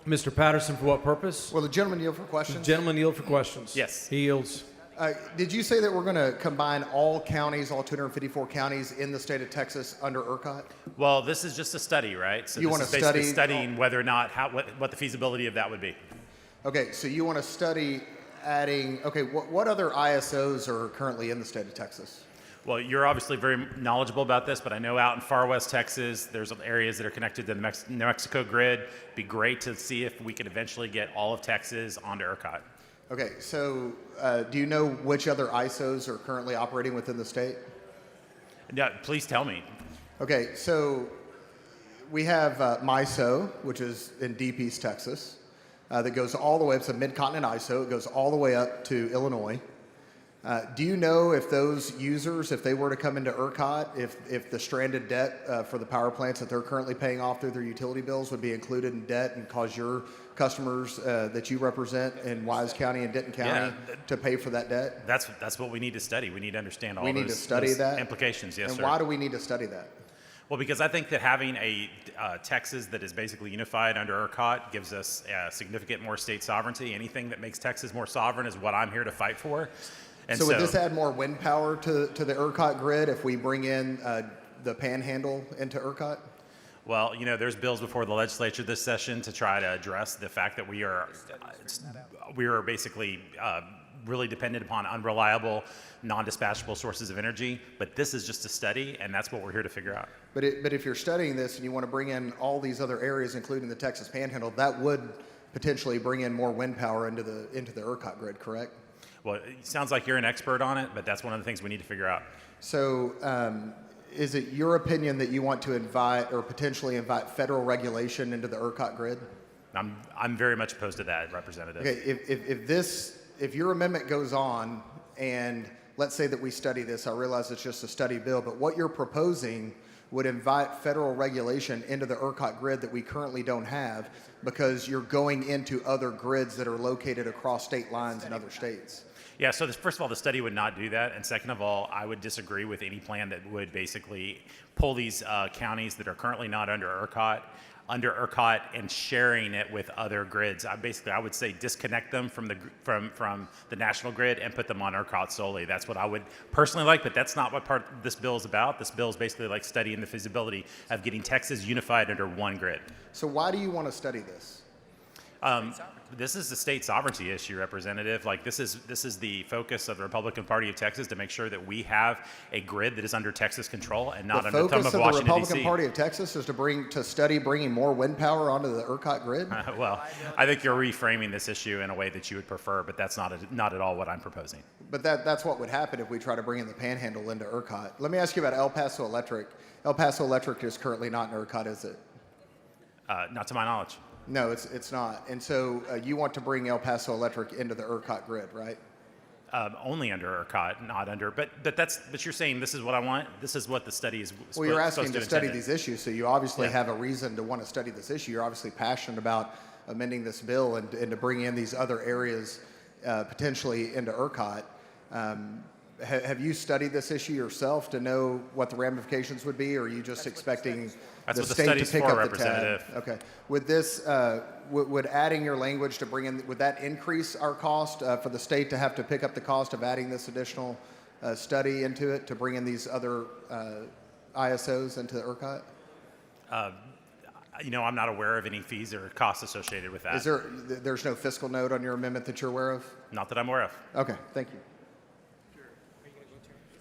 Mr. Patterson, for what purpose? Will the gentleman yield for questions? Gentleman yield for questions. Yes. He yields. Did you say that we're going to combine all counties, all 254 counties in the state of Texas under ERCOT? Well, this is just a study, right? So You this wanna is basically study- studying whether or not what the feasibility of that would be. Okay, so you want to study adding, okay, what other ISOs are currently in the state of Texas? Well, you're obviously very knowledgeable about this, but I know out in far west Texas, there's areas that are connected to the New Mexico grid. It'd be great to see if we could eventually get all of Texas onto ERCOT. Okay, so do you know which other ISOs are currently operating within the state? Yeah, please tell me. Okay, so we have MISO, which is in Deep East Texas, that goes all the way up to Mid-Continent ISO. It goes all the way up to Illinois. Do you know if those users, if they were to come into ERCOT, if the stranded debt for the power plants that they're currently paying off through their utility bills would be included in debt and cause your customers that you represent in Wise County and Denton County to pay for that debt? That's what we need to study. We need to understand all We need to those study that implications. Yes, And sir. why do we need to study that? Well, because I think that having a Texas that is basically unified under ERCOT gives us significant more state sovereignty. Anything that makes Texas more sovereign is what I'm here to fight for. And so would this add more wind power to the ERCOT grid if we bring in the Panhandle into ERCOT? Well, you know, there's bills before the legislature this session to try to address the fact that we are basically really dependent upon unreliable, non-dispatchable sources of energy. But this is just a study, and that's what we're here to figure out. But if you're studying this and you want to bring in all these other areas, including the Texas Panhandle, that would potentially bring in more wind power into the ERCOT grid, correct? Well, it sounds like you're an expert on it, but that's one of the things we need to figure out. So is it your opinion that you want to invite or potentially invite federal regulation into the ERCOT grid? I'm very much opposed to that, Representative. Okay, if your amendment goes on, and let's say that we study this, I realize it's just a study bill, but what you're proposing would invite federal regulation into the ERCOT grid that we currently don't have, because you're going into other grids that are located across state lines in other states. Yeah, so first of all, the study would not do that. And second of all, I would disagree with any plan that would basically pull these counties that are currently not under ERCOT and sharing it with other grids. I would say disconnect them from the national grid and put them on ERCOT solely. That's what I would personally like, but that's not what part of this bill is about. This bill is basically like studying the feasibility of getting Texas unified under one grid. So why do you want to study this? This is a state sovereignty issue, Representative. Like this is the focus of the Republican Party of Texas to make sure that we have a grid that is under Texas control and not under the thumb of Washington, D.C. The focus of the Republican Party of Texas is to study bringing more wind power onto the ERCOT grid? Well, I think you're reframing this issue in a way that you would prefer, but that's not at all what I'm proposing. But that's what would happen if we try to bring in the Panhandle into ERCOT. Let me ask you about El Paso Electric. El Paso Electric is currently not in ERCOT, is it? Not to my knowledge. No, it's not. And so you want to bring El Paso Electric into the ERCOT grid, right? Only under ERCOT, not under. But you're saying this is what I want. This is what the study is. Well, you're asking to study these issues, so you obviously have a reason to want to study this issue. You're obviously passionate about amending this bill and to bring in these other areas potentially into ERCOT. Have you studied this issue yourself to know what the ramifications would be, or are you just expecting the state to pick up the tab? Okay. Would this, would adding your language to bring in, would that increase our cost for the state to have to pick up the cost of adding this additional study into it to bring in these other ISOs into ERCOT? You know, I'm not aware of any fees or costs associated with that. There's no fiscal note on your amendment that you're aware of? Not that I'm aware of. Okay, thank you.